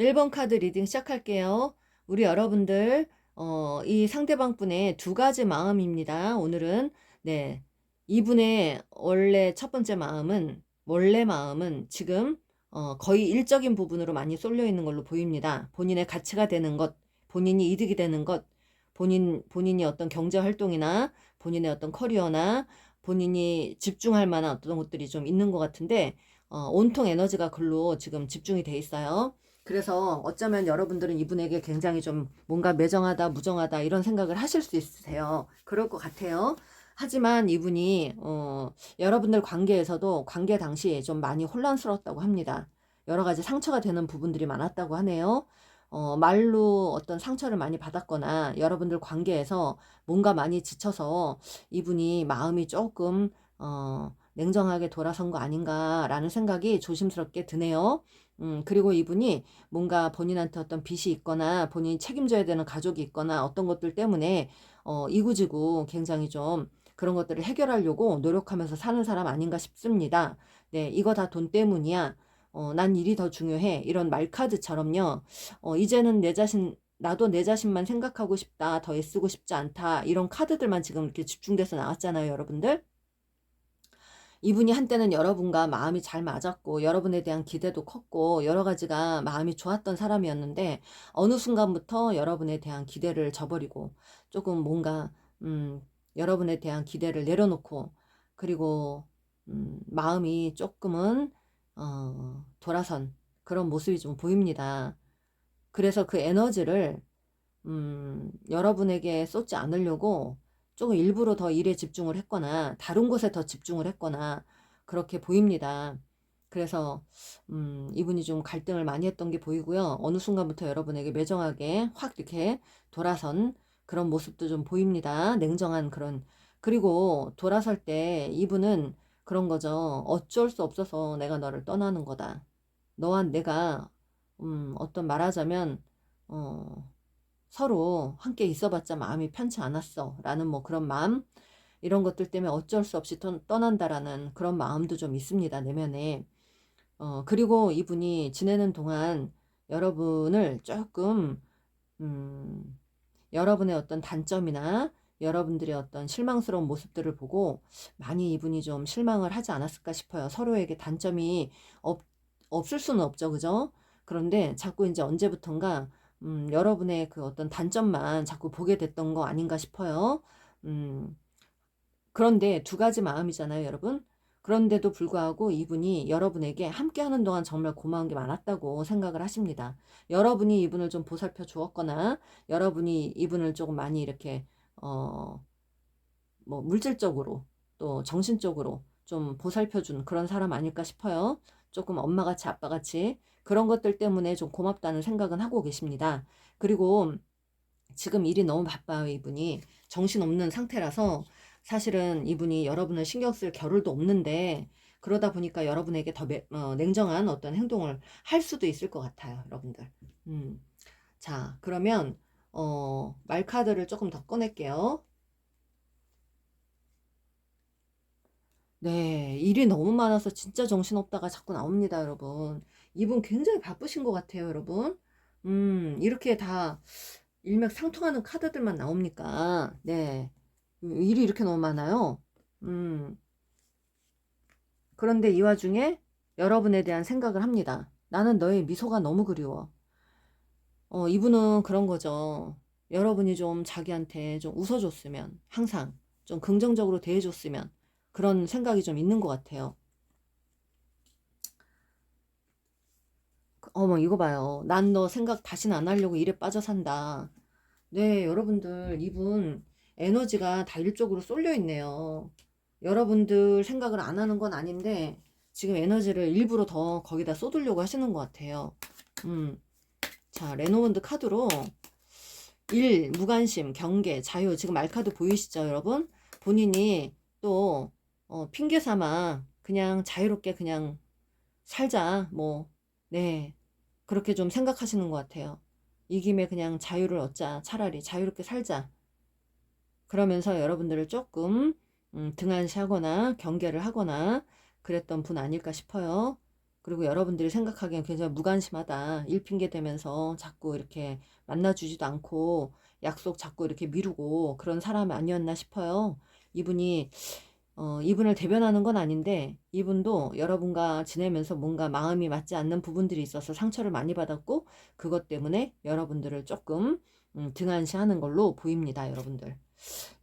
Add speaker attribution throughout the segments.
Speaker 1: 1번 카드 리딩 시작할게요. 우리 여러분들, 이 상대방 분의 두 가지 마음입니다. 오늘은, 네. 이분의 원래 첫 번째 마음은, 원래 마음은 지금, 거의 일적인 부분으로 많이 쏠려 있는 걸로 보입니다. 본인의 가치가 되는 것, 본인이 이득이 되는 것, 본인이 어떤 경제 활동이나, 본인의 어떤 커리어나, 본인이 집중할 만한 어떤 것들이 좀 있는 것 같은데, 온통 에너지가 글로 지금 집중이 돼 있어요. 그래서 어쩌면 여러분들은 이분에게 굉장히 좀 뭔가 매정하다, 무정하다 이런 생각을 하실 수 있으세요. 그럴 것 같아요. 하지만 이분이 여러분들 관계에서도 관계 당시 좀 많이 혼란스러웠다고 합니다. 여러 가지 상처가 되는 부분들이 많았다고 하네요. 말로 어떤 상처를 많이 받았거나 여러분들 관계에서 뭔가 많이 지쳐서 이분이 마음이 조금 냉정하게 돌아선 거 아닌가라는 생각이 조심스럽게 드네요. 그리고 이분이 뭔가 본인한테 어떤 빚이 있거나 본인이 책임져야 되는 가족이 있거나 어떤 것들 때문에 이구지구 굉장히 좀 그런 것들을 해결하려고 노력하면서 사는 사람 아닌가 싶습니다. 네, 이거 다 돈 때문이야. 난 일이 더 중요해. 이런 말카드처럼요. 이제는 나도 내 자신만 생각하고 싶다. 더 애쓰고 싶지 않다. 이런 카드들만 지금 이렇게 집중돼서 나왔잖아요, 여러분들. 이분이 한때는 여러분과 마음이 잘 맞았고 여러분에 대한 기대도 컸고 여러 가지가 마음이 좋았던 사람이었는데 어느 순간부터 여러분에 대한 기대를 저버리고 조금 뭔가 여러분에 대한 기대를 내려놓고 그리고 마음이 조금은 돌아선 그런 모습이 좀 보입니다. 그래서 그 에너지를 여러분에게 쏟지 않으려고 조금 일부러 더 일에 집중을 했거나 다른 곳에 더 집중을 했거나 그렇게 보입니다. 그래서 이분이 좀 갈등을 많이 했던 게 보이고요. 어느 순간부터 여러분에게 매정하게 확 이렇게 돌아선 그런 모습도 좀 보입니다. 냉정한 그런. 그리고 돌아설 때 이분은 그런 거죠. 어쩔 수 없어서 내가 너를 떠나는 거다. 너와 내가 어떤 말하자면 서로 함께 있어봤자 마음이 편치 않았어 라는 뭐 그런 마음 이런 것들 때문에 어쩔 수 없이 떠난다라는 그런 마음도 좀 있습니다, 내면에. 그리고 이분이 지내는 동안 여러분을 조금 음, 여러분의 어떤 단점이나 여러분들의 어떤 실망스러운 모습들을 보고 많이 이분이 좀 실망을 하지 않았을까 싶어요. 서로에게 단점이 없을 수는 없죠, 그죠? 그런데 자꾸 이제 언제부턴가 여러분의 그 어떤 단점만 자꾸 보게 됐던 거 아닌가 싶어요. 음, 그런데 두 가지 마음이잖아요, 여러분. 그런데도 불구하고 이분이 여러분에게 함께 하는 동안 정말 고마운 게 많았다고 생각을 하십니다. 여러분이 이분을 좀 보살펴 주었거나 여러분이 이분을 조금 많이 이렇게 뭐 물질적으로 또 정신적으로 좀 보살펴 준 그런 사람 아닐까 싶어요. 조금 엄마같이 아빠같이 그런 것들 때문에 좀 고맙다는 생각은 하고 계십니다. 그리고 지금 일이 너무 바빠요, 이분이. 정신없는 상태라서 사실은 이분이 여러분을 신경 쓸 겨를도 없는데 그러다 보니까 여러분에게 더 냉정한 어떤 행동을 할 수도 있을 것 같아요, 여러분들. 자, 그러면 말카드를 조금 더 꺼낼게요. 네, 일이 너무 많아서 진짜 정신없다가 자꾸 나옵니다, 여러분. 이분 굉장히 바쁘신 것 같아요, 여러분. 이렇게 다 일맥상통하는 카드들만 나옵니까? 네. 일이 이렇게 너무 많아요. 음, 그런데 이 와중에 여러분에 대한 생각을 합니다. 나는 너의 미소가 너무 그리워. 이분은 그런 거죠. 여러분이 좀 자기한테 좀 웃어줬으면, 항상 좀 긍정적으로 대해줬으면, 그런 생각이 좀 있는 것 같아요. 어머, 이거 봐요. 난 너 생각 다시는 안 하려고 일에 빠져 산다. 네, 여러분들, 이분 에너지가 다 일쪽으로 쏠려 있네요. 여러분들 생각을 안 하는 건 아닌데, 지금 에너지를 일부러 더 거기다 쏟으려고 하시는 것 같아요. 음, 자, 레노먼드 카드로 일, 무관심, 경계, 자유. 지금 말카드 보이시죠, 여러분? 본인이 또, 핑계 삼아 그냥 자유롭게 그냥 살자. 뭐, 네. 그렇게 좀 생각하시는 것 같아요. 이 김에 그냥 자유를 얻자. 차라리 자유롭게 살자. 그러면서 여러분들을 조금 등한시하거나 경계를 하거나 그랬던 분 아닐까 싶어요. 그리고 여러분들이 생각하기엔 굉장히 무관심하다. 일핑계 대면서 자꾸 이렇게 만나주지도 않고 약속 자꾸 이렇게 미루고 그런 사람이 아니었나 싶어요. 이분이 이분을 대변하는 건 아닌데 이분도 여러분과 지내면서 뭔가 마음이 맞지 않는 부분들이 있어서 상처를 많이 받았고 그것 때문에 여러분들을 조금 등한시하는 걸로 보입니다. 여러분들.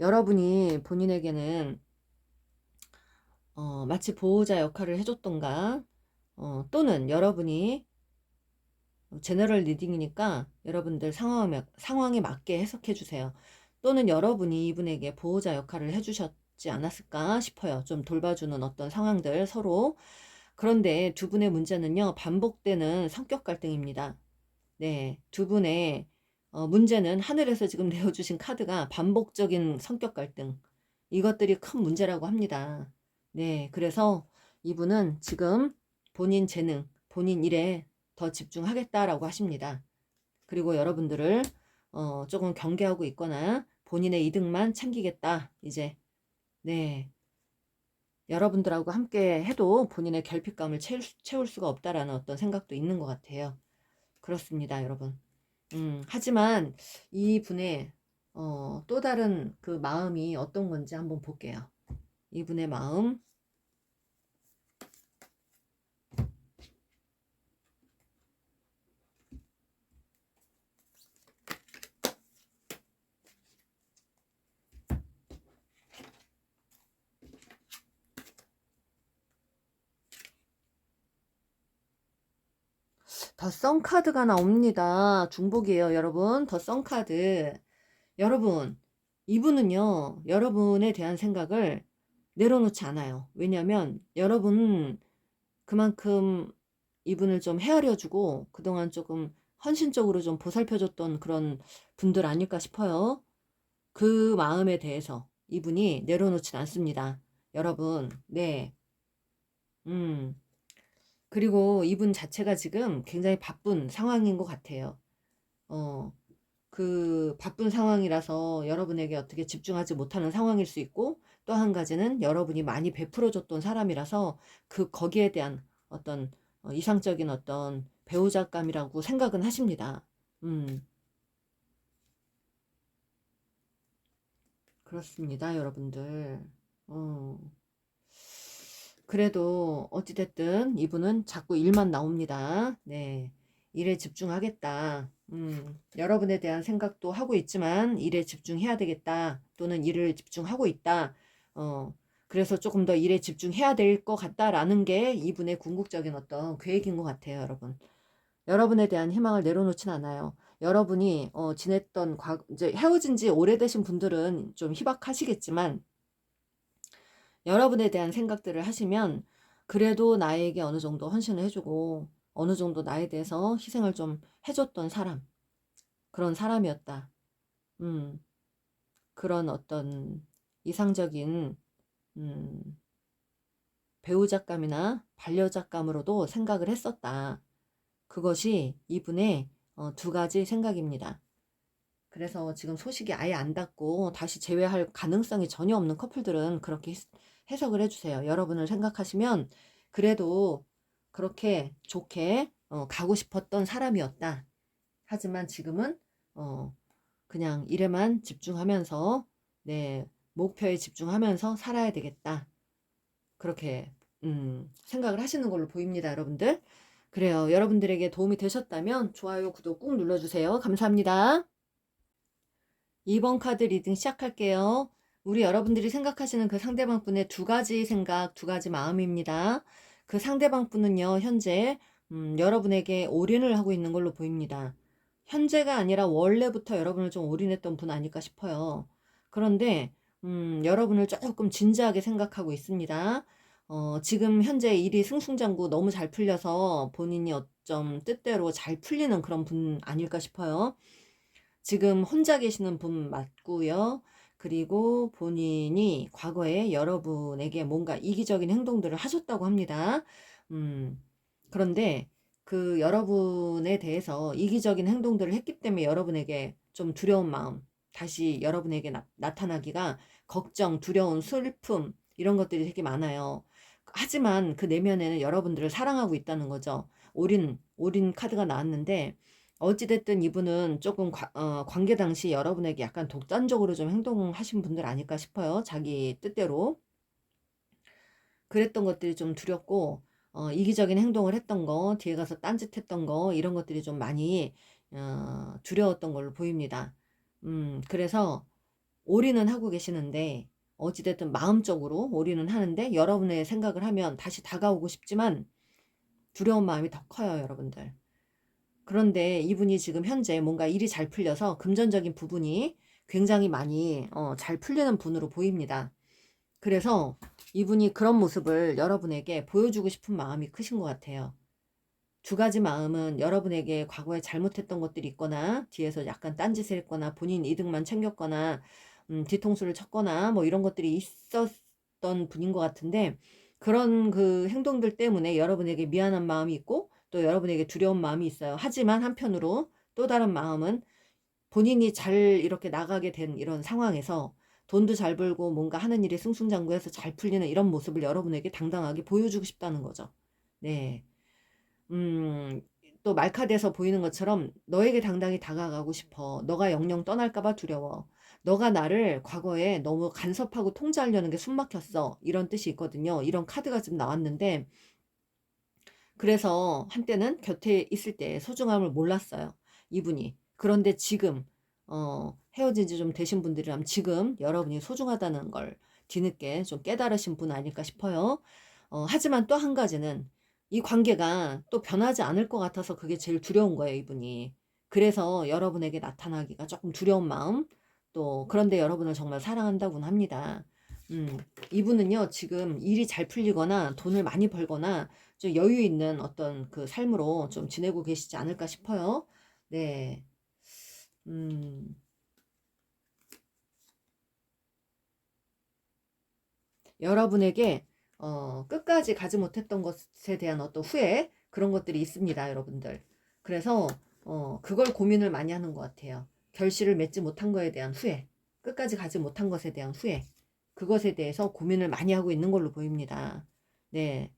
Speaker 1: 여러분이 본인에게는 마치 보호자 역할을 해줬던가 또는 여러분이 제너럴 리딩이니까 여러분들 상황에 맞게 해석해 주세요. 또는 여러분이 이분에게 보호자 역할을 해주셨지 않았을까 싶어요. 좀 돌봐주는 어떤 상황들 서로. 그런데 두 분의 문제는요, 반복되는 성격 갈등입니다. 네, 두 분의 문제는 하늘에서 지금 내어주신 카드가 반복적인 성격 갈등. 이것들이 큰 문제라고 합니다. 네, 그래서 이분은 지금 본인 재능, 본인 일에 더 집중하겠다라고 하십니다. 그리고 여러분들을 조금 경계하고 있거나 본인의 이득만 챙기겠다. 이제 네, 여러분들하고 함께 해도 본인의 결핍감을 채울 수가 없다라는 어떤 생각도 있는 것 같아요. 그렇습니다, 여러분. 하지만 이분의 또 다른 그 마음이 어떤 건지 한번 볼게요. 이분의 마음. 더 썬 카드가 나옵니다. 중복이에요, 여러분. 더 썬 카드. 여러분, 이분은요, 여러분에 대한 생각을 내려놓지 않아요. 왜냐면 여러분 그만큼 이분을 좀 헤아려주고 그동안 조금 헌신적으로 좀 보살펴줬던 그런 분들 아닐까 싶어요. 그 마음에 대해서 이분이 내려놓진 않습니다. 여러분, 네. 음. 그리고 이분 자체가 지금 굉장히 바쁜 상황인 것 같아요. 어, 그 바쁜 상황이라서 여러분에게 어떻게 집중하지 못하는 상황일 수 있고 또 한 가지는 여러분이 많이 베풀어줬던 사람이라서 그 거기에 대한 어떤 이상적인 어떤 배우자감이라고 생각은 하십니다. 그렇습니다, 여러분들. 어, 그래도 어찌됐든 이분은 자꾸 일만 나옵니다. 네. 일에 집중하겠다. 여러분에 대한 생각도 하고 있지만 일에 집중해야 되겠다. 또는 일을 집중하고 있다. 어, 그래서 조금 더 일에 집중해야 될 것 같다라는 게 이분의 궁극적인 어떤 계획인 것 같아요, 여러분. 여러분에 대한 희망을 내려놓진 않아요. 여러분이 지냈던 이제 헤어진 지 오래되신 분들은 좀 희박하시겠지만 여러분에 대한 생각들을 하시면 그래도 나에게 어느 정도 헌신을 해주고 어느 정도 나에 대해서 희생을 좀 해줬던 사람, 그런 사람이었다. 음, 그런 어떤 이상적인 음, 배우자감이나 반려자감으로도 생각을 했었다. 그것이 이분의 두 가지 생각입니다. 그래서 지금 소식이 아예 안 닿고 다시 재회할 가능성이 전혀 없는 커플들은 그렇게 해석을 해주세요. 여러분을 생각하시면 그래도 그렇게 좋게 가고 싶었던 사람이었다. 하지만 지금은 그냥 일에만 집중하면서 내 목표에 집중하면서 살아야 되겠다. 그렇게 생각을 하시는 걸로 보입니다, 여러분들. 그래요. 여러분들에게 도움이 되셨다면 좋아요, 구독 꾹 눌러주세요. 감사합니다. 2번 카드 리딩 시작할게요. 우리 여러분들이 생각하시는 그 상대방 분의 두 가지 생각, 두 가지 마음입니다. 그 상대방 분은요, 현재 여러분에게 올인을 하고 있는 걸로 보입니다. 현재가 아니라 원래부터 여러분을 좀 올인했던 분 아닐까 싶어요. 그런데 여러분을 조금 진지하게 생각하고 있습니다. 지금 현재 일이 승승장구 너무 잘 풀려서 본인이 어쩜 뜻대로 잘 풀리는 그런 분 아닐까 싶어요. 지금 혼자 계시는 분 맞고요. 그리고 본인이 과거에 여러분에게 뭔가 이기적인 행동들을 하셨다고 합니다. 그런데 그 여러분에 대해서 이기적인 행동들을 했기 때문에 여러분에게 좀 두려운 마음, 다시 여러분에게 나타나기가 걱정, 두려움, 슬픔 이런 것들이 되게 많아요. 하지만 그 내면에는 여러분들을 사랑하고 있다는 거죠. 올인 카드가 나왔는데 어찌됐든 이분은 조금 관계 당시 여러분에게 약간 독단적으로 좀 행동하신 분들 아닐까 싶어요. 자기 뜻대로. 그랬던 것들이 좀 두렵고 이기적인 행동을 했던 거, 뒤에 가서 딴짓했던 거 이런 것들이 좀 많이 두려웠던 걸로 보입니다. 그래서 올인은 하고 계시는데 어찌됐든 마음적으로 올인은 하는데 여러분의 생각을 하면 다시 다가오고 싶지만 두려운 마음이 더 커요, 여러분들. 그런데 이분이 지금 현재 뭔가 일이 잘 풀려서 금전적인 부분이 굉장히 많이 잘 풀리는 분으로 보입니다. 그래서 이분이 그런 모습을 여러분에게 보여주고 싶은 마음이 크신 것 같아요. 두 가지 마음은 여러분에게 과거에 잘못했던 것들이 있거나 뒤에서 약간 딴짓을 했거나 본인 이득만 챙겼거나 뒤통수를 쳤거나 뭐 이런 것들이 있었던 분인 것 같은데 그런 그 행동들 때문에 여러분에게 미안한 마음이 있고 또 여러분에게 두려운 마음이 있어요. 하지만 한편으로 또 다른 마음은 본인이 잘 이렇게 나가게 된 이런 상황에서 돈도 잘 벌고 뭔가 하는 일이 승승장구해서 잘 풀리는 이런 모습을 여러분에게 당당하게 보여주고 싶다는 거죠. 네. 음, 또 말카드에서 보이는 것처럼 너에게 당당히 다가가고 싶어. 너가 영영 떠날까봐 두려워. 너가 나를 과거에 너무 간섭하고 통제하려는 게 숨막혔어. 이런 뜻이 있거든요. 이런 카드가 좀 나왔는데, 그래서 한때는 곁에 있을 때 소중함을 몰랐어요. 이분이. 그런데 지금, 헤어진 지 좀 되신 분들이라면 지금 여러분이 소중하다는 걸 뒤늦게 좀 깨달으신 분 아닐까 싶어요. 하지만 또 한 가지는 이 관계가 또 변하지 않을 것 같아서 그게 제일 두려운 거예요, 이분이. 그래서 여러분에게 나타나기가 조금 두려운 마음, 또 그런데 여러분을 정말 사랑한다고는 합니다. 이분은요, 지금 일이 잘 풀리거나 돈을 많이 벌거나 좀 여유 있는 어떤 그 삶으로 좀 지내고 계시지 않을까 싶어요. 네. 음, 여러분에게 끝까지 가지 못했던 것에 대한 어떤 후회 그런 것들이 있습니다, 여러분들. 그래서 그걸 고민을 많이 하는 것 같아요. 결실을 맺지 못한 거에 대한 후회, 끝까지 가지 못한 것에 대한 후회, 그것에 대해서 고민을 많이 하고 있는 걸로 보입니다. 네,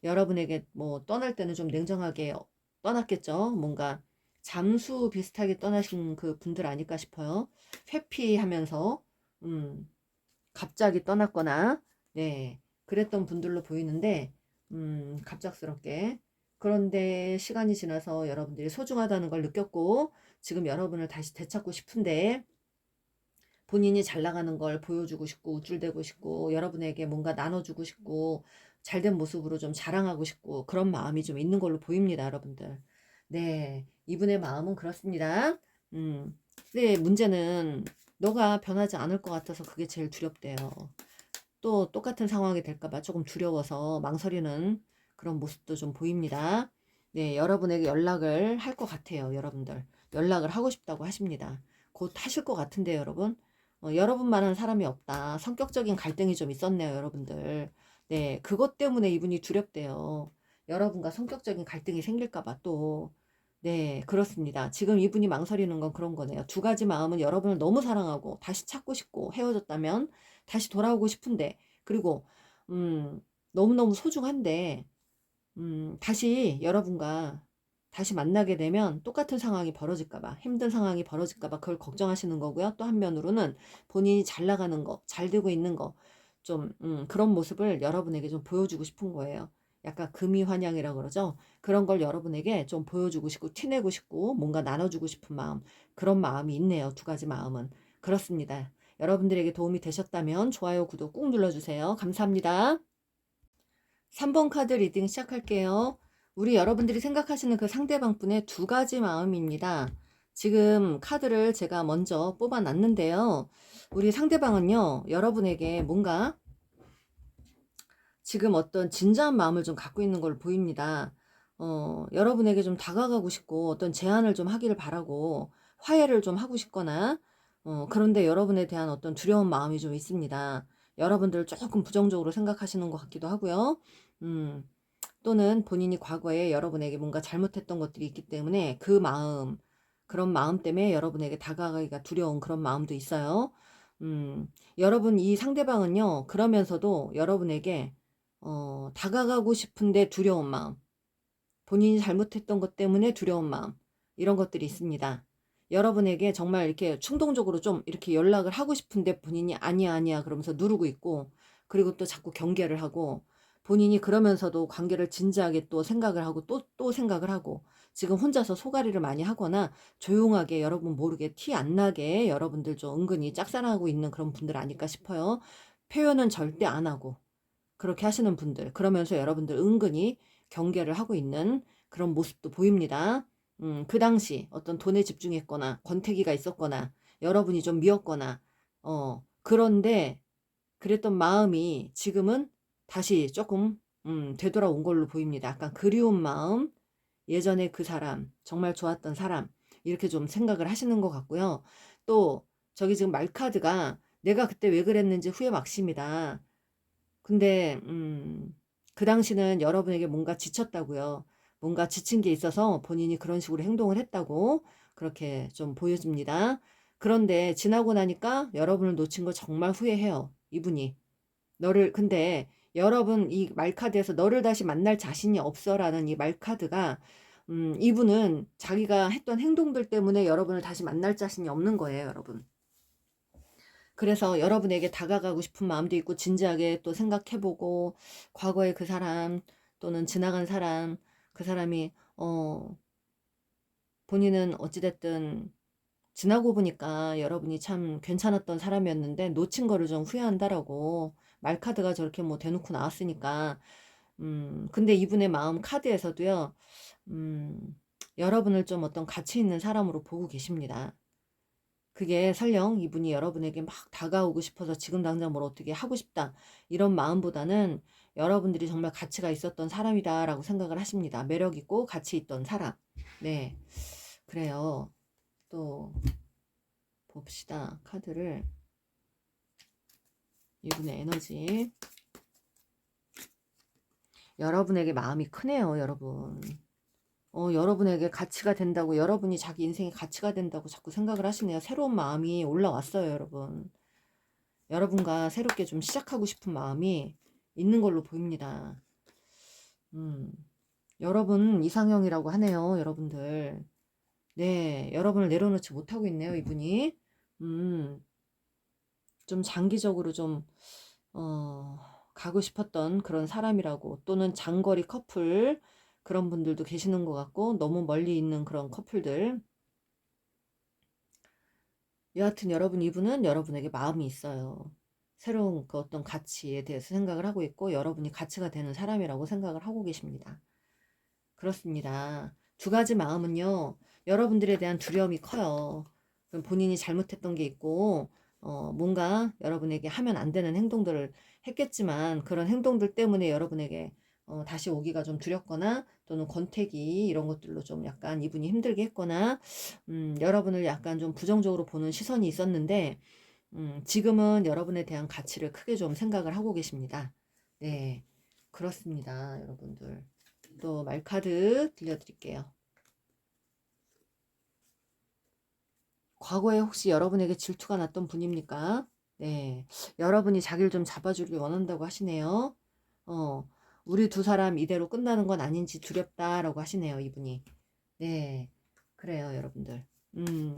Speaker 1: 여러분에게 뭐 떠날 때는 좀 냉정하게 떠났겠죠. 뭔가 잠수 비슷하게 떠나신 그 분들 아닐까 싶어요. 회피하면서 갑자기 떠났거나 네, 그랬던 분들로 보이는데, 갑작스럽게. 그런데 시간이 지나서 여러분들이 소중하다는 걸 느꼈고, 지금 여러분을 다시 되찾고 싶은데, 본인이 잘 나가는 걸 보여주고 싶고, 우쭐대고 싶고, 여러분에게 뭔가 나눠주고 싶고, 잘된 모습으로 좀 자랑하고 싶고, 그런 마음이 좀 있는 걸로 보입니다, 여러분들. 네, 이분의 마음은 그렇습니다. 음, 근데 문제는 너가 변하지 않을 것 같아서 그게 제일 두렵대요. 또 똑같은 상황이 될까봐 조금 두려워서 망설이는 그런 모습도 좀 보입니다. 네, 여러분에게 연락을 할 것 같아요, 여러분들. 연락을 하고 싶다고 하십니다. 곧 하실 것 같은데요, 여러분. 여러분만한 사람이 없다. 성격적인 갈등이 좀 있었네요, 여러분들. 네, 그것 때문에 이분이 두렵대요. 여러분과 성격적인 갈등이 생길까봐 또. 네, 그렇습니다. 지금 이분이 망설이는 건 그런 거네요. 두 가지 마음은 여러분을 너무 사랑하고 다시 찾고 싶고 헤어졌다면 다시 돌아오고 싶은데 그리고 너무너무 소중한데 다시 여러분과 다시 만나게 되면 똑같은 상황이 벌어질까 봐 힘든 상황이 벌어질까 봐 그걸 걱정하시는 거고요. 또 한면으로는 본인이 잘 나가는 거, 잘 되고 있는 거 좀 그런 모습을 여러분에게 좀 보여주고 싶은 거예요. 약간 금이환영이라고 그러죠. 그런 걸 여러분에게 좀 보여주고 싶고 티내고 싶고 뭔가 나눠주고 싶은 마음 그런 마음이 있네요. 두 가지 마음은 그렇습니다. 여러분들에게 도움이 되셨다면 좋아요, 구독 꾹 눌러주세요. 감사합니다. 3번 카드 리딩 시작할게요. 우리 여러분들이 생각하시는 그 상대방 분의 두 가지 마음입니다. 지금 카드를 제가 먼저 뽑아놨는데요. 우리 상대방은요, 여러분에게 뭔가 지금 어떤 진지한 마음을 좀 갖고 있는 걸 보입니다. 여러분에게 좀 다가가고 싶고 어떤 제안을 좀 하기를 바라고 화해를 좀 하고 싶거나 그런데 여러분에 대한 어떤 두려운 마음이 좀 있습니다. 여러분들 조금 부정적으로 생각하시는 것 같기도 하고요. 음, 또는 본인이 과거에 여러분에게 뭔가 잘못했던 것들이 있기 때문에 그 마음, 그런 마음 때문에 여러분에게 다가가기가 두려운 그런 마음도 있어요. 여러분 이 상대방은요, 그러면서도 여러분에게 다가가고 싶은데 두려운 마음, 본인이 잘못했던 것 때문에 두려운 마음, 이런 것들이 있습니다. 여러분에게 정말 이렇게 충동적으로 좀 이렇게 연락을 하고 싶은데 본인이 아니야, 아니야 그러면서 누르고 있고, 그리고 또 자꾸 경계를 하고, 본인이 그러면서도 관계를 진지하게 또 생각을 하고 또 생각을 하고, 지금 혼자서 소가리를 많이 하거나 조용하게 여러분 모르게 티 안 나게 여러분들 좀 은근히 짝사랑하고 있는 그런 분들 아닐까 싶어요. 표현은 절대 안 하고 그렇게 하시는 분들, 그러면서 여러분들 은근히 경계를 하고 있는 그런 모습도 보입니다. 그 당시 어떤 돈에 집중했거나 권태기가 있었거나 여러분이 좀 미웠거나 그런데 그랬던 마음이 지금은 다시 조금 되돌아온 걸로 보입니다. 약간 그리운 마음, 예전에 그 사람, 정말 좋았던 사람, 이렇게 좀 생각을 하시는 것 같고요. 또 저기 지금 말카드가 내가 그때 왜 그랬는지 후회 막심이다. 근데 그 당시는 여러분에게 뭔가 지쳤다고요. 뭔가 지친 게 있어서 본인이 그런 식으로 행동을 했다고 그렇게 좀 보여집니다. 그런데 지나고 나니까 여러분을 놓친 거 정말 후회해요. 이분이. 근데 여러분 이 말카드에서 너를 다시 만날 자신이 없어라는 이 말카드가 이분은 자기가 했던 행동들 때문에 여러분을 다시 만날 자신이 없는 거예요, 여러분. 그래서 여러분에게 다가가고 싶은 마음도 있고 진지하게 또 생각해보고 과거의 그 사람 또는 지나간 사람 그 사람이 본인은 어찌됐든 지나고 보니까 여러분이 참 괜찮았던 사람이었는데 놓친 거를 좀 후회한다라고 말카드가 저렇게 뭐 대놓고 나왔으니까 근데 이분의 마음 카드에서도요 여러분을 좀 어떤 가치 있는 사람으로 보고 계십니다. 그게 설령 이분이 여러분에게 막 다가오고 싶어서 지금 당장 뭘 어떻게 하고 싶다 이런 마음보다는 여러분들이 정말 가치가 있었던 사람이다라고 생각을 하십니다. 매력 있고 가치 있던 사람. 네, 그래요. 또 봅시다. 카드를. 이분의 에너지. 여러분에게 마음이 크네요, 여러분. 여러분에게 가치가 된다고, 여러분이 자기 인생에 가치가 된다고 자꾸 생각을 하시네요. 새로운 마음이 올라왔어요, 여러분. 여러분과 새롭게 좀 시작하고 싶은 마음이 있는 걸로 보입니다. 여러분 이상형이라고 하네요, 여러분들. 네, 여러분을 내려놓지 못하고 있네요, 이분이. 좀 장기적으로 좀, 가고 싶었던 그런 사람이라고, 또는 장거리 커플, 그런 분들도 계시는 것 같고, 너무 멀리 있는 그런 커플들. 여하튼 여러분, 이분은 여러분에게 마음이 있어요. 새로운 그 어떤 가치에 대해서 생각을 하고 있고, 여러분이 가치가 되는 사람이라고 생각을 하고 계십니다. 그렇습니다. 두 가지 마음은요, 여러분들에 대한 두려움이 커요. 본인이 잘못했던 게 있고, 뭔가 여러분에게 하면 안 되는 행동들을 했겠지만, 그런 행동들 때문에 여러분에게 다시 오기가 좀 두렵거나, 또는 권태기, 이런 것들로 좀 약간 이분이 힘들게 했거나, 여러분을 약간 좀 부정적으로 보는 시선이 있었는데, 지금은 여러분에 대한 가치를 크게 좀 생각을 하고 계십니다. 네, 그렇습니다, 여러분들. 또 말카드 들려드릴게요. 과거에 혹시 여러분에게 질투가 났던 분입니까? 네, 여러분이 자기를 좀 잡아주길 원한다고 하시네요. 우리 두 사람 이대로 끝나는 건 아닌지 두렵다라고 하시네요, 이분이. 네, 그래요, 여러분들.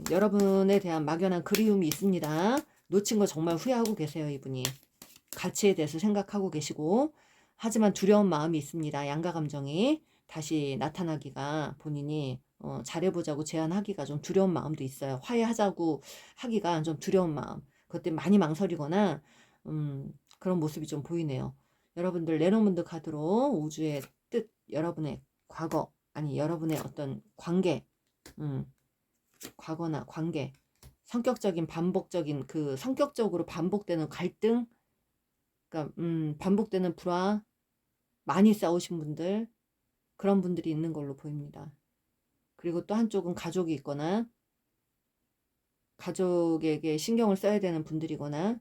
Speaker 1: 여러분에 대한 막연한 그리움이 있습니다. 놓친 거 정말 후회하고 계세요, 이분이. 가치에 대해서 생각하고 계시고, 하지만 두려운 마음이 있습니다. 양가 감정이 다시 나타나기가, 본인이 잘해보자고 제안하기가 좀 두려운 마음도 있어요. 화해하자고 하기가 좀 두려운 마음. 그것 때문에 많이 망설이거나 그런 모습이 좀 보이네요. 여러분들 레노문드 카드로 우주의 뜻, 여러분의 과거, 아니 여러분의 어떤 관계, 과거나 관계, 성격적인 반복적인 그 성격적으로 반복되는 갈등, 그러니까 반복되는 불화, 많이 싸우신 분들, 그런 분들이 있는 걸로 보입니다. 그리고 또 한쪽은 가족이 있거나 가족에게 신경을 써야 되는 분들이거나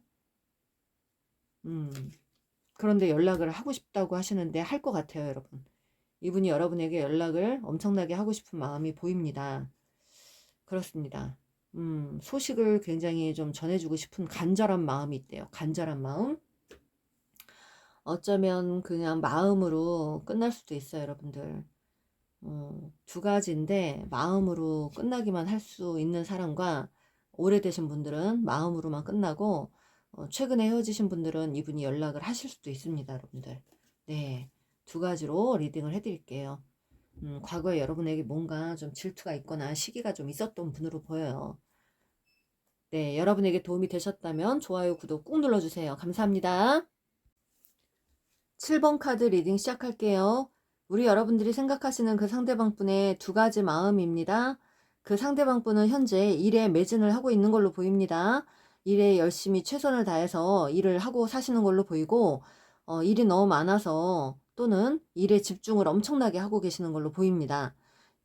Speaker 1: 그런데 연락을 하고 싶다고 하시는데 할 것 같아요, 여러분. 이분이 여러분에게 연락을 엄청나게 하고 싶은 마음이 보입니다. 그렇습니다. 소식을 굉장히 좀 전해주고 싶은 간절한 마음이 있대요. 간절한 마음. 어쩌면 그냥 마음으로 끝날 수도 있어요, 여러분들. 두 가지인데 마음으로 끝나기만 할 수 있는 사람과 오래되신 분들은 마음으로만 끝나고 최근에 헤어지신 분들은 이분이 연락을 하실 수도 있습니다, 여러분들. 네, 두 가지로 리딩을 해드릴게요. 과거에 여러분에게 뭔가 좀 질투가 있거나 시기가 좀 있었던 분으로 보여요. 네, 여러분에게 도움이 되셨다면 좋아요, 구독 꾹 눌러주세요. 감사합니다. 7번 카드 리딩 시작할게요. 우리 여러분들이 생각하시는 그 상대방 분의 두 가지 마음입니다. 그 상대방 분은 현재 일에 매진을 하고 있는 걸로 보입니다. 일에 열심히 최선을 다해서 일을 하고 사시는 걸로 보이고 일이 너무 많아서 또는 일에 집중을 엄청나게 하고 계시는 걸로 보입니다.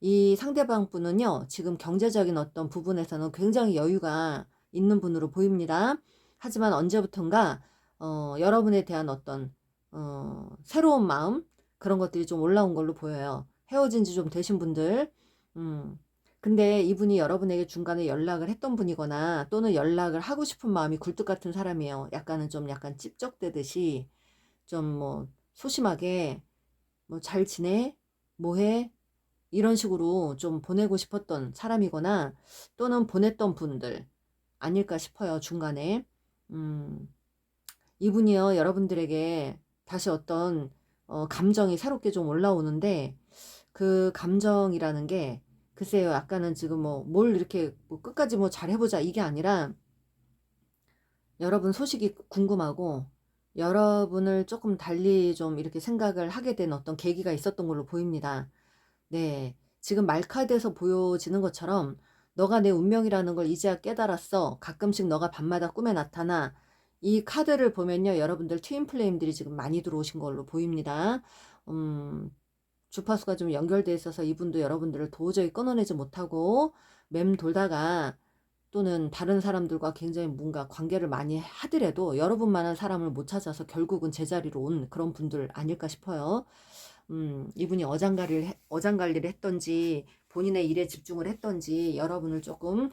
Speaker 1: 이 상대방 분은요, 지금 경제적인 어떤 부분에서는 굉장히 여유가 있는 분으로 보입니다. 하지만 언제부턴가 여러분에 대한 어떤 새로운 마음 그런 것들이 좀 올라온 걸로 보여요. 헤어진 지 좀 되신 분들. 근데 이분이 여러분에게 중간에 연락을 했던 분이거나 또는 연락을 하고 싶은 마음이 굴뚝 같은 사람이에요. 약간은 좀 약간 찝쩍대듯이 좀 뭐 소심하게 뭐 잘 지내? 뭐 해? 이런 식으로 좀 보내고 싶었던 사람이거나 또는 보냈던 분들 아닐까 싶어요. 중간에. 음, 이분이요, 여러분들에게 다시 어떤 감정이 새롭게 좀 올라오는데 그 감정이라는 게 글쎄요, 약간은 지금 뭐 뭘 이렇게 뭐 끝까지 뭐 잘해보자 이게 아니라 여러분 소식이 궁금하고 여러분을 조금 달리 좀 이렇게 생각을 하게 된 어떤 계기가 있었던 걸로 보입니다. 네, 지금 말카드에서 보여지는 것처럼 너가 내 운명이라는 걸 이제야 깨달았어. 가끔씩 너가 밤마다 꿈에 나타나. 이 카드를 보면요, 여러분들 트윈 플레임들이 지금 많이 들어오신 걸로 보입니다. 주파수가 좀 연결돼 있어서 이분도 여러분들을 도저히 끊어내지 못하고 맴돌다가 또는 다른 사람들과 굉장히 뭔가 관계를 많이 하더라도 여러분만한 사람을 못 찾아서 결국은 제자리로 온 그런 분들 아닐까 싶어요. 이분이 어장관리를 했던지 본인의 일에 집중을 했던지 여러분을 조금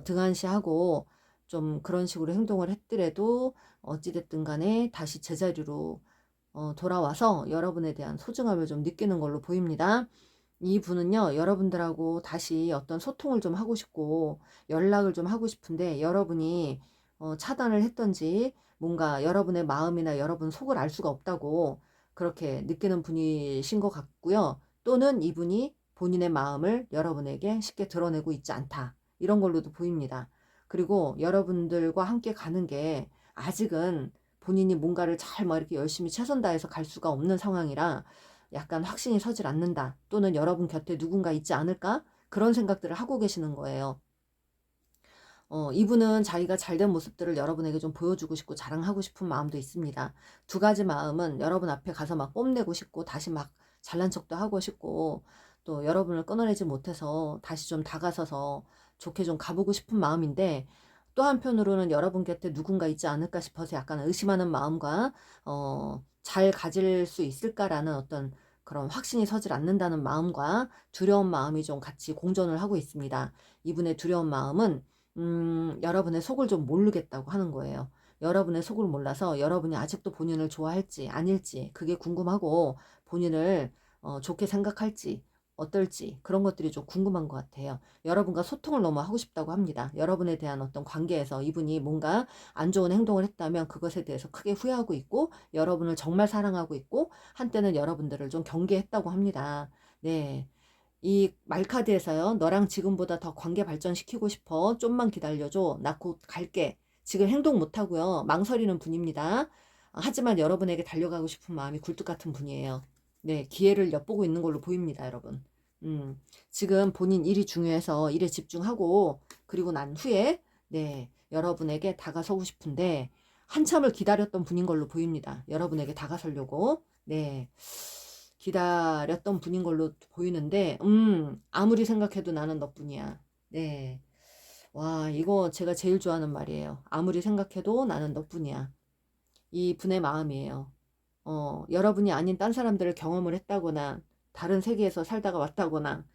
Speaker 1: 등한시하고 좀 그런 식으로 행동을 했더라도 어찌됐든 간에 다시 제자리로 돌아와서 여러분에 대한 소중함을 좀 느끼는 걸로 보입니다. 이 분은요, 여러분들하고 다시 어떤 소통을 좀 하고 싶고 연락을 좀 하고 싶은데 여러분이 차단을 했던지 뭔가 여러분의 마음이나 여러분 속을 알 수가 없다고 그렇게 느끼는 분이신 것 같고요. 또는 이분이 본인의 마음을 여러분에게 쉽게 드러내고 있지 않다. 이런 걸로도 보입니다. 그리고 여러분들과 함께 가는 게 아직은 본인이 뭔가를 잘 막 이렇게 열심히 최선 다해서 갈 수가 없는 상황이라 약간 확신이 서질 않는다. 또는 여러분 곁에 누군가 있지 않을까? 그런 생각들을 하고 계시는 거예요. 이분은 자기가 잘된 모습들을 여러분에게 좀 보여주고 싶고 자랑하고 싶은 마음도 있습니다. 두 가지 마음은 여러분 앞에 가서 막 뽐내고 싶고 다시 막 잘난 척도 하고 싶고 또 여러분을 끊어내지 못해서 다시 좀 다가서서 좋게 좀 가보고 싶은 마음인데 또 한편으로는 여러분 곁에 누군가 있지 않을까 싶어서 약간 의심하는 마음과 잘 가질 수 있을까라는 어떤 그런 확신이 서질 않는다는 마음과 두려운 마음이 좀 같이 공존을 하고 있습니다. 이분의 두려운 마음은 여러분의 속을 좀 모르겠다고 하는 거예요. 여러분의 속을 몰라서 여러분이 아직도 본인을 좋아할지 아닐지 그게 궁금하고 본인을 좋게 생각할지 어떨지 그런 것들이 좀 궁금한 것 같아요. 여러분과 소통을 너무 하고 싶다고 합니다. 여러분에 대한 어떤 관계에서 이분이 뭔가 안 좋은 행동을 했다면 그것에 대해서 크게 후회하고 있고 여러분을 정말 사랑하고 있고 한때는 여러분들을 좀 경계했다고 합니다. 네. 이 말카드에서요. 너랑 지금보다 더 관계 발전시키고 싶어. 좀만 기다려줘. 나 곧 갈게. 지금 행동 못하고요. 망설이는 분입니다. 하지만 여러분에게 달려가고 싶은 마음이 굴뚝 같은 분이에요. 네, 기회를 엿보고 있는 걸로 보입니다, 여러분. 지금 본인 일이 중요해서 일에 집중하고 그리고 난 후에 네, 여러분에게 다가서고 싶은데 한참을 기다렸던 분인 걸로 보입니다. 여러분에게 다가서려고. 네. 기다렸던 분인 걸로 보이는데, 아무리 생각해도 나는 너뿐이야. 네. 와, 이거 제가 제일 좋아하는 말이에요. 아무리 생각해도 나는 너뿐이야. 이 분의 마음이에요. 여러분이 아닌 딴 사람들을 경험을 했다거나, 다른 세계에서 살다가 왔다거나,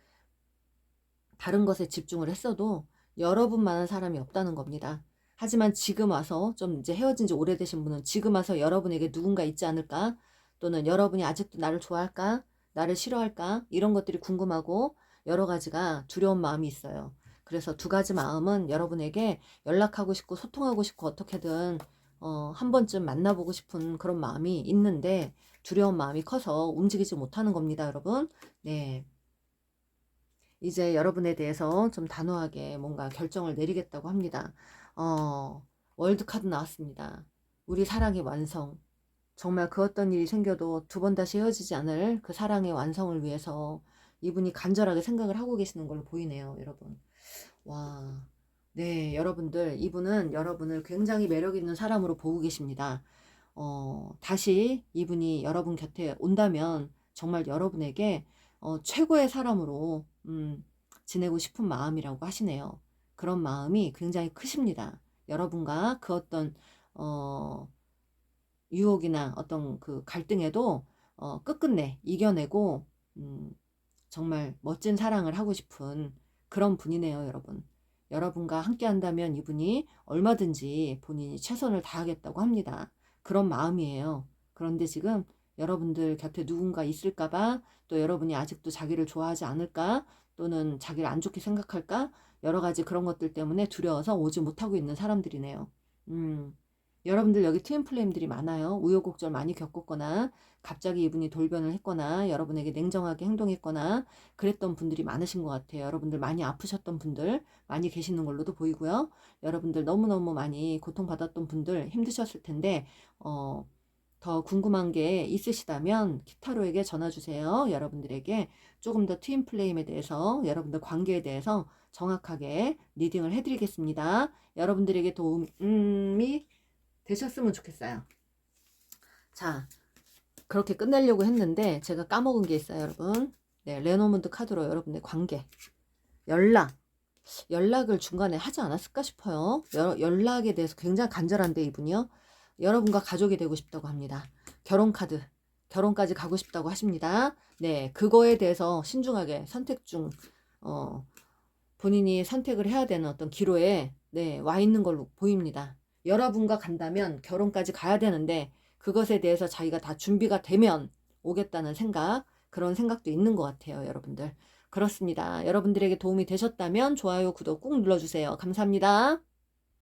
Speaker 1: 다른 것에 집중을 했어도 여러분만한 사람이 없다는 겁니다. 하지만 지금 와서 좀 이제 헤어진 지 오래되신 분은 지금 와서 여러분에게 누군가 있지 않을까? 또는 여러분이 아직도 나를 좋아할까? 나를 싫어할까? 이런 것들이 궁금하고 여러 가지가 두려운 마음이 있어요. 그래서 두 가지 마음은 여러분에게 연락하고 싶고 소통하고 싶고 어떻게든 한 번쯤 만나보고 싶은 그런 마음이 있는데 두려운 마음이 커서 움직이지 못하는 겁니다, 여러분. 네. 이제 여러분에 대해서 좀 단호하게 뭔가 결정을 내리겠다고 합니다. 월드카드 나왔습니다. 우리 사랑의 완성. 정말 그 어떤 일이 생겨도 두 번 다시 헤어지지 않을 그 사랑의 완성을 위해서 이분이 간절하게 생각을 하고 계시는 걸로 보이네요, 여러분. 와, 네, 여러분들, 이분은 여러분을 굉장히 매력 있는 사람으로 보고 계십니다. 다시 이분이 여러분 곁에 온다면 정말 여러분에게 최고의 사람으로 지내고 싶은 마음이라고 하시네요. 그런 마음이 굉장히 크십니다. 여러분과 그 어떤 유혹이나 어떤 그 갈등에도 끝끝내 이겨내고 정말 멋진 사랑을 하고 싶은 그런 분이네요, 여러분. 여러분과 함께 한다면 이분이 얼마든지 본인이 최선을 다하겠다고 합니다. 그런 마음이에요. 그런데 지금 여러분들 곁에 누군가 있을까봐, 또 여러분이 아직도 자기를 좋아하지 않을까, 또는 자기를 안 좋게 생각할까, 여러 가지 그런 것들 때문에 두려워서 오지 못하고 있는 사람들이네요. 여러분들 여기 트윈 플레임들이 많아요. 우여곡절 많이 겪었거나 갑자기 이분이 돌변을 했거나 여러분에게 냉정하게 행동했거나 그랬던 분들이 많으신 것 같아요. 여러분들 많이 아프셨던 분들 많이 계시는 걸로도 보이고요. 여러분들 너무너무 많이 고통받았던 분들 힘드셨을 텐데 더 궁금한 게 있으시다면 키타로에게 전화 주세요. 여러분들에게 조금 더 트윈 플레임에 대해서 여러분들 관계에 대해서 정확하게 리딩을 해드리겠습니다. 여러분들에게 도움이 되셨으면 좋겠어요. 자, 그렇게 끝내려고 했는데 제가 까먹은 게 있어요, 여러분. 네, 레노먼드 카드로 여러분의 관계, 연락을 중간에 하지 않았을까 싶어요. 연락에 대해서 굉장히 간절한데 이분이요. 여러분과 가족이 되고 싶다고 합니다. 결혼 카드, 결혼까지 가고 싶다고 하십니다. 네, 그거에 대해서 신중하게 선택 중 본인이 선택을 해야 되는 어떤 기로에 네, 와 있는 걸로 보입니다. 여러분과 간다면 결혼까지 가야 되는데 그것에 대해서 자기가 다 준비가 되면 오겠다는 생각, 그런 생각도 있는 것 같아요, 여러분들. 그렇습니다. 여러분들에게 도움이 되셨다면 좋아요, 구독 꾹 눌러주세요. 감사합니다.